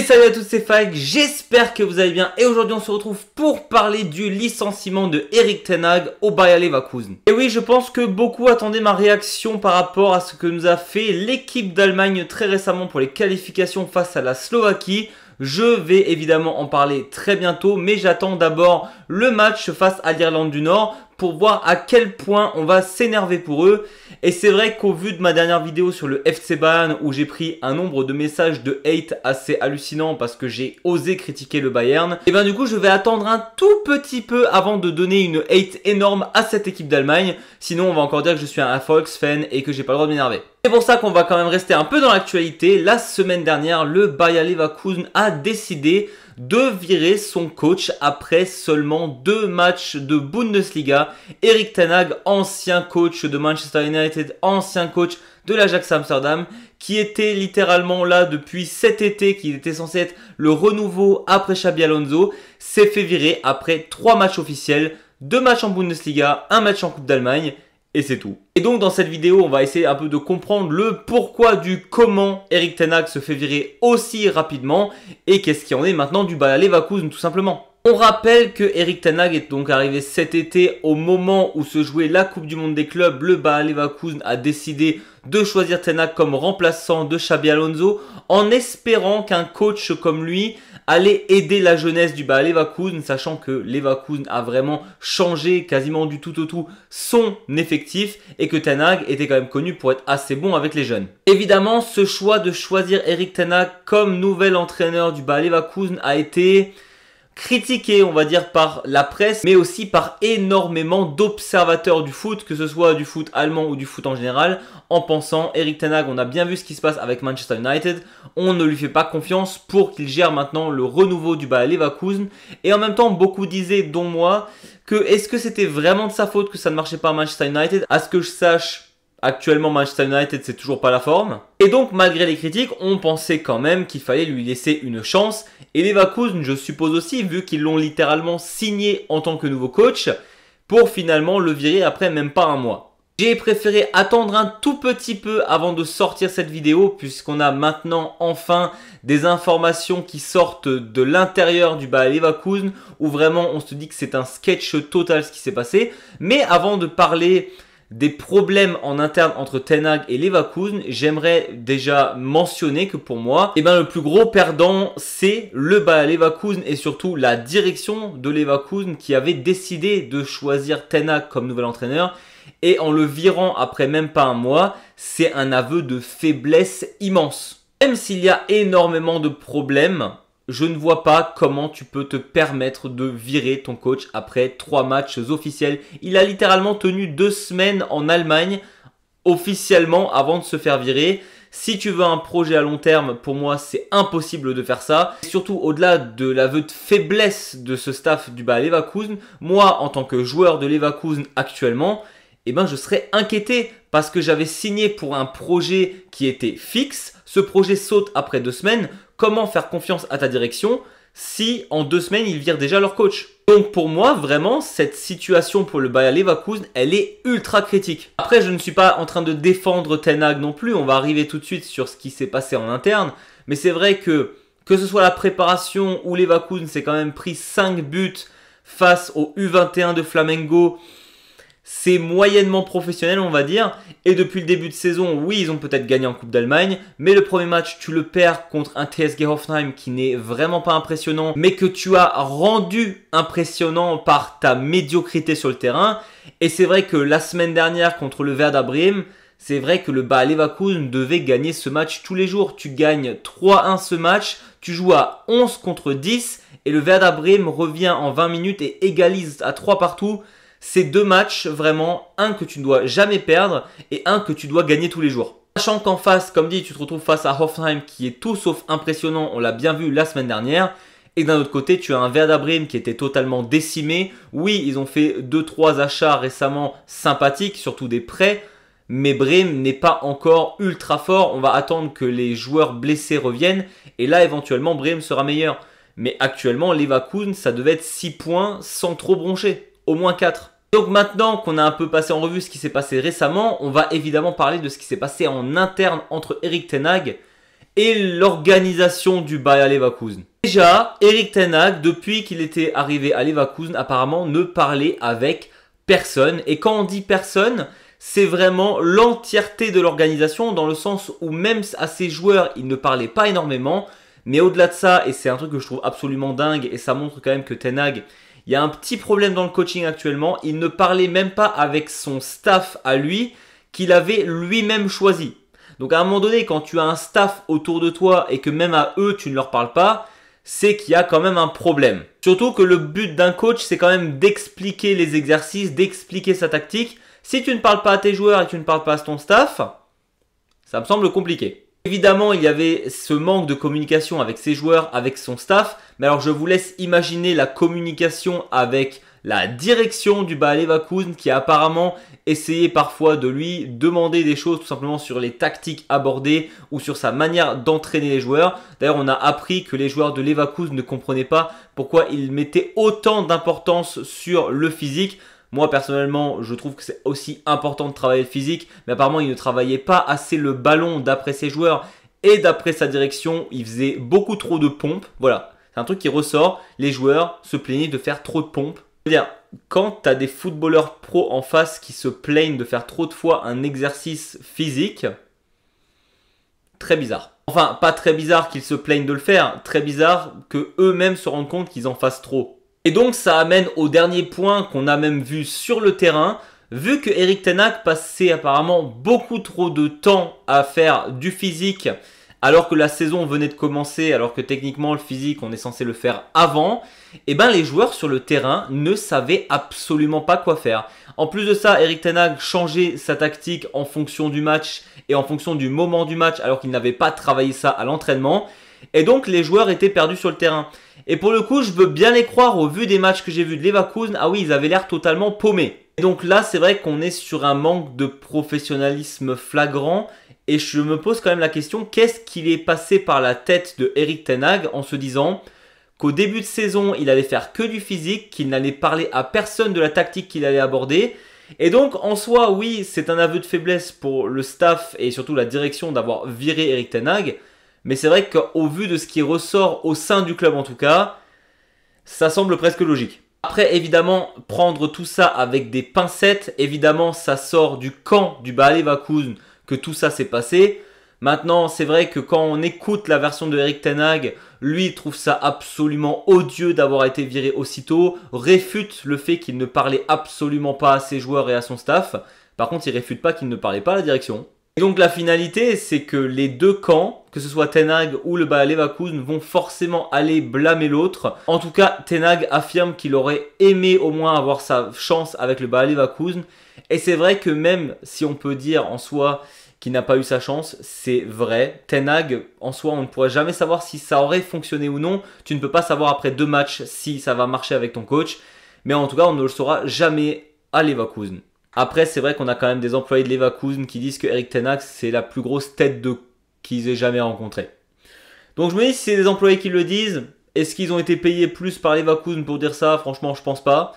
Salut à tous, c'est Fag, j'espère que vous allez bien et aujourd'hui on se retrouve pour parler du licenciement de Erik ten Hag au Bayer Leverkusen. Et oui, je pense que beaucoup attendaient ma réaction par rapport à ce que nous a fait l'équipe d'Allemagne très récemment pour les qualifications face à la Slovaquie. Je vais évidemment en parler très bientôt, mais j'attends d'abord le match face à l'Irlande du Nord pour voir à quel point on va s'énerver pour eux. Et c'est vrai qu'au vu de ma dernière vidéo sur le FC Bayern où j'ai pris un nombre de messages de hate assez hallucinant parce que j'ai osé critiquer le Bayern, et bien du coup je vais attendre un tout petit peu avant de donner une hate énorme à cette équipe d'Allemagne. Sinon on va encore dire que je suis un Volks-fan et que j'ai pas le droit de m'énerver. C'est pour ça qu'on va quand même rester un peu dans l'actualité. La semaine dernière, le Bayer Leverkusen a décidé de virer son coach après seulement 2 matchs de Bundesliga. Erik ten Hag, ancien coach de Manchester United, ancien coach de l'Ajax Amsterdam, qui était littéralement là depuis cet été, qui était censé être le renouveau après Xabi Alonso, s'est fait virer après 3 matchs officiels, 2 matchs en Bundesliga, 1 match en Coupe d'Allemagne. Et c'est tout. Et donc dans cette vidéo, on va essayer un peu de comprendre le pourquoi du comment Erik ten Hag se fait virer aussi rapidement et qu'est-ce qu'il en est maintenant du Bayer Leverkusen tout simplement. On rappelle que Erik ten Hag est donc arrivé cet été au moment où se jouait la Coupe du Monde des clubs. Le Bayer Leverkusen a décidé de choisir ten Hag comme remplaçant de Xabi Alonso en espérant qu'un coach comme lui allait aider la jeunesse du Bayer Leverkusen, sachant que Leverkusen a vraiment changé quasiment du tout au tout son effectif et que ten Hag était quand même connu pour être assez bon avec les jeunes. Évidemment, ce choix de choisir Erik ten Hag comme nouvel entraîneur du Bayer Leverkusen a été critiqué, on va dire, par la presse, mais aussi par énormément d'observateurs du foot, que ce soit du foot allemand ou du foot en général, en pensant Erik ten Hag, on a bien vu ce qui se passe avec Manchester United, on ne lui fait pas confiance pour qu'il gère maintenant le renouveau du Bayer Leverkusen, et en même temps, beaucoup disaient, dont moi, que est-ce que c'était vraiment de sa faute que ça ne marchait pas à Manchester United? À ce que je sache, actuellement, Manchester United, c'est toujours pas la forme. Et donc, malgré les critiques, on pensait quand même qu'il fallait lui laisser une chance. Et Leverkusen, je suppose aussi, vu qu'ils l'ont littéralement signé en tant que nouveau coach, pour finalement le virer après même pas un mois. J'ai préféré attendre un tout petit peu avant de sortir cette vidéo, puisqu'on a maintenant enfin des informations qui sortent de l'intérieur du Bayer Leverkusen, où vraiment on se dit que c'est un sketch total ce qui s'est passé. Mais avant de parler des problèmes en interne entre ten Hag et Leverkusen, j'aimerais déjà mentionner que pour moi, le plus gros perdant, c'est le Bayer Leverkusen et surtout la direction de Leverkusen qui avait décidé de choisir ten Hag comme nouvel entraîneur. Et en le virant après même pas un mois, c'est un aveu de faiblesse immense. Même s'il y a énormément de problèmes, je ne vois pas comment tu peux te permettre de virer ton coach après 3 matchs officiels. Il a littéralement tenu 2 semaines en Allemagne officiellement avant de se faire virer. Si tu veux un projet à long terme, pour moi, c'est impossible de faire ça. Et surtout, au-delà de l'aveu de faiblesse de ce staff du Bayer Leverkusen, moi, en tant que joueur de Leverkusen actuellement, je serais inquiété parce que j'avais signé pour un projet qui était fixe. Ce projet saute après 2 semaines. Comment faire confiance à ta direction si en 2 semaines, ils virent déjà leur coach? Donc pour moi, vraiment, cette situation pour le Bayer Leverkusen, elle est ultra critique. Après, je ne suis pas en train de défendre ten Hag non plus. On va arriver tout de suite sur ce qui s'est passé en interne. Mais c'est vrai que ce soit la préparation où Leverkusen s'est quand même pris 5 buts face au U21 de Flamengo, c'est moyennement professionnel, on va dire. Et depuis le début de saison, oui, ils ont peut-être gagné en Coupe d'Allemagne. Mais le premier match, tu le perds contre un TSG Hoffenheim qui n'est vraiment pas impressionnant, mais que tu as rendu impressionnant par ta médiocrité sur le terrain. Et c'est vrai que la semaine dernière, contre le Werder Bremen, c'est vrai que le Bayer Leverkusen devait gagner ce match tous les jours. Tu gagnes 3-1 ce match, tu joues à 11 contre 10 et le Werder Bremen revient en 20 minutes et égalise à 3 partout. C'est 2 matchs, vraiment, un que tu ne dois jamais perdre et un que tu dois gagner tous les jours. Sachant qu'en face, comme dit, tu te retrouves face à Hoffenheim qui est tout sauf impressionnant, on l'a bien vu la semaine dernière. Et d'un autre côté, tu as un Werder Bremen qui était totalement décimé. Oui, ils ont fait 2-3 achats récemment sympathiques, surtout des prêts. Mais Bremen n'est pas encore ultra fort. On va attendre que les joueurs blessés reviennent. Et là, éventuellement, Bremen sera meilleur. Mais actuellement, Leverkusen, ça devait être 6 points sans trop broncher. Au moins 4. Donc maintenant qu'on a un peu passé en revue ce qui s'est passé récemment, on va évidemment parler de ce qui s'est passé en interne entre Erik ten Hag et l'organisation du Bayer Leverkusen. Déjà, Erik ten Hag, depuis qu'il était arrivé à Leverkusen, apparemment ne parlait avec personne. Et quand on dit personne, c'est vraiment l'entièreté de l'organisation, dans le sens où même à ses joueurs, il ne parlait pas énormément. Mais au-delà de ça, et c'est un truc que je trouve absolument dingue, et ça montre quand même que Ten Hag, il y a un petit problème dans le coaching actuellement, il ne parlait même pas avec son staff à lui, qu'il avait lui-même choisi. Donc à un moment donné, quand tu as un staff autour de toi et que même à eux, tu ne leur parles pas, c'est qu'il y a quand même un problème. Surtout que le but d'un coach, c'est quand même d'expliquer les exercices, d'expliquer sa tactique. Si tu ne parles pas à tes joueurs et que tu ne parles pas à ton staff, ça me semble compliqué. Évidemment, il y avait ce manque de communication avec ses joueurs, avec son staff. Mais alors, je vous laisse imaginer la communication avec la direction du Bayer Leverkusen qui a apparemment essayé parfois de lui demander des choses tout simplement sur les tactiques abordées ou sur sa manière d'entraîner les joueurs. D'ailleurs, on a appris que les joueurs de Leverkusen ne comprenaient pas pourquoi ils mettaient autant d'importance sur le physique. Moi, personnellement, je trouve que c'est aussi important de travailler le physique, mais apparemment, il ne travaillait pas assez le ballon d'après ses joueurs et d'après sa direction. Il faisait beaucoup trop de pompes. Voilà, c'est un truc qui ressort. Les joueurs se plaignaient de faire trop de pompes. C'est-à-dire, quand tu as des footballeurs pros en face qui se plaignent de faire trop de fois un exercice physique, très bizarre. Enfin, pas très bizarre qu'ils se plaignent de le faire, très bizarre que eux-mêmes se rendent compte qu'ils en fassent trop. Et donc ça amène au dernier point qu'on a même vu sur le terrain. Vu que Erik ten Hag passait apparemment beaucoup trop de temps à faire du physique alors que la saison venait de commencer, alors que techniquement le physique on est censé le faire avant, et ben les joueurs sur le terrain ne savaient absolument pas quoi faire. En plus de ça, Erik ten Hag changeait sa tactique en fonction du match et en fonction du moment du match alors qu'il n'avait pas travaillé ça à l'entraînement. Et donc les joueurs étaient perdus sur le terrain. Et pour le coup, je veux bien les croire au vu des matchs que j'ai vus de Leverkusen. Ah oui, ils avaient l'air totalement paumés. Et donc là, c'est vrai qu'on est sur un manque de professionnalisme flagrant. Et je me pose quand même la question, qu'est-ce qu'il est passé par la tête de Erik ten Hag en se disant qu'au début de saison, il allait faire que du physique, qu'il n'allait parler à personne de la tactique qu'il allait aborder. Et donc, en soi, oui, c'est un aveu de faiblesse pour le staff et surtout la direction d'avoir viré Erik ten Hag. Mais c'est vrai qu'au vu de ce qui ressort au sein du club en tout cas, ça semble presque logique. Après, évidemment, prendre tout ça avec des pincettes, évidemment, ça sort du camp du Bayer Leverkusen que tout ça s'est passé. Maintenant, c'est vrai que quand on écoute la version de Erik ten Hag, lui trouve ça absolument odieux d'avoir été viré aussitôt, réfute le fait qu'il ne parlait absolument pas à ses joueurs et à son staff. Par contre, il réfute pas qu'il ne parlait pas à la direction. Et donc la finalité, c'est que les deux camps, que ce soit ten Hag ou le Bayer Leverkusen, vont forcément aller blâmer l'autre. En tout cas, ten Hag affirme qu'il aurait aimé au moins avoir sa chance avec le Bayer Leverkusen. Et c'est vrai que même si on peut dire en soi qu'il n'a pas eu sa chance, c'est vrai. Ten Hag, en soi, on ne pourrait jamais savoir si ça aurait fonctionné ou non. Tu ne peux pas savoir après 2 matchs si ça va marcher avec ton coach. Mais en tout cas, on ne le saura jamais à Leverkusen. Après, c'est vrai qu'on a quand même des employés de Leverkusen qui disent que Erik ten Hag, c'est la plus grosse tête de qu'ils aient jamais rencontrée. Donc je me dis, si c'est des employés qui le disent, est-ce qu'ils ont été payés plus par Leverkusen pour dire ça? Franchement, je pense pas.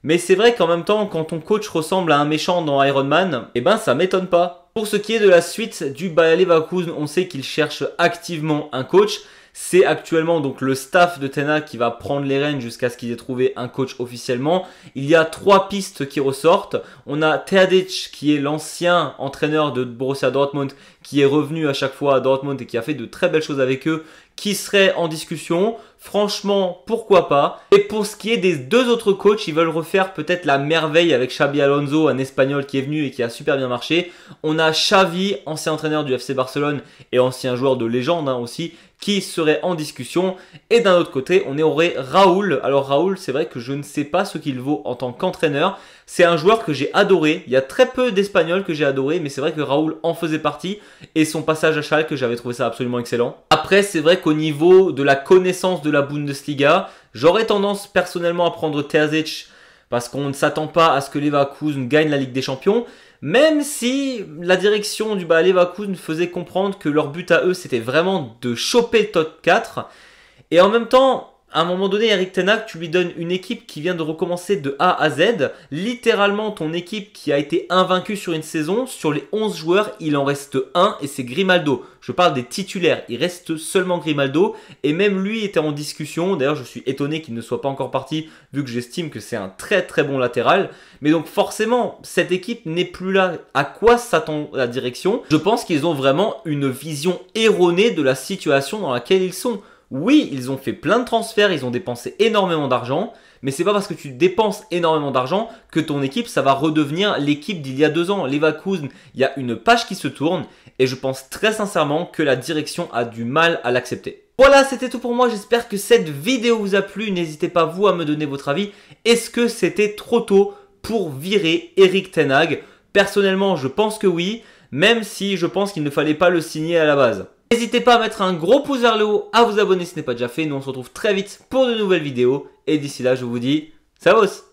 Mais c'est vrai qu'en même temps, quand ton coach ressemble à un méchant dans Iron Man, eh ben ça m'étonne pas. Pour ce qui est de la suite du Bayer Leverkusen, on sait qu'il cherche activement un coach. C'est actuellement donc le staff de ten Hag qui va prendre les rênes jusqu'à ce qu'ils aient trouvé un coach officiellement. Il y a 3 pistes qui ressortent. On a Terzic qui est l'ancien entraîneur de Borussia Dortmund qui est revenu à chaque fois à Dortmund et qui a fait de très belles choses avec eux, qui serait en discussion. Franchement, pourquoi pas. Et pour ce qui est des 2 autres coachs, ils veulent refaire peut-être la merveille avec Xabi Alonso, un Espagnol qui est venu et qui a super bien marché. On a Xavi, ancien entraîneur du FC Barcelone et ancien joueur de légende aussi, qui serait en discussion. Et d'un autre côté, on aurait Raúl. Alors Raúl, c'est vrai que je ne sais pas ce qu'il vaut en tant qu'entraîneur. C'est un joueur que j'ai adoré. Il y a très peu d'Espagnols que j'ai adoré, mais c'est vrai que Raúl en faisait partie. Et son passage à Schalke, j'avais trouvé ça absolument excellent. Après, c'est vrai qu'au niveau de la connaissance de la Bundesliga, j'aurais tendance personnellement à prendre Terzic parce qu'on ne s'attend pas à ce que Leverkusen gagne la Ligue des Champions. Même si la direction du Bayer Leverkusen faisait comprendre que leur but à eux, c'était vraiment de choper le top 4. Et en même temps, À un moment donné, Erik ten Hag, tu lui donnes une équipe qui vient de recommencer de A à Z. Littéralement, ton équipe qui a été invaincue sur une saison, sur les 11 joueurs, il en reste un et c'est Grimaldo. Je parle des titulaires, il reste seulement Grimaldo et même lui était en discussion. D'ailleurs, je suis étonné qu'il ne soit pas encore parti vu que j'estime que c'est un très très bon latéral. Mais donc forcément, cette équipe n'est plus là. À quoi s'attend la direction? Je pense qu'ils ont vraiment une vision erronée de la situation dans laquelle ils sont. Oui, ils ont fait plein de transferts, ils ont dépensé énormément d'argent, mais c'est pas parce que tu dépenses énormément d'argent que ton équipe, ça va redevenir l'équipe d'il y a 2 ans. Leverkusen, il y a une page qui se tourne et je pense très sincèrement que la direction a du mal à l'accepter. Voilà, c'était tout pour moi. J'espère que cette vidéo vous a plu. N'hésitez pas vous à me donner votre avis. Est-ce que c'était trop tôt pour virer Erik ten Hag? Personnellement, je pense que oui, même si je pense qu'il ne fallait pas le signer à la base. N'hésitez pas à mettre un gros pouce vers le haut, à vous abonner si ce n'est pas déjà fait. Nous on se retrouve très vite pour de nouvelles vidéos. Et d'ici là, je vous dis, ça bosse!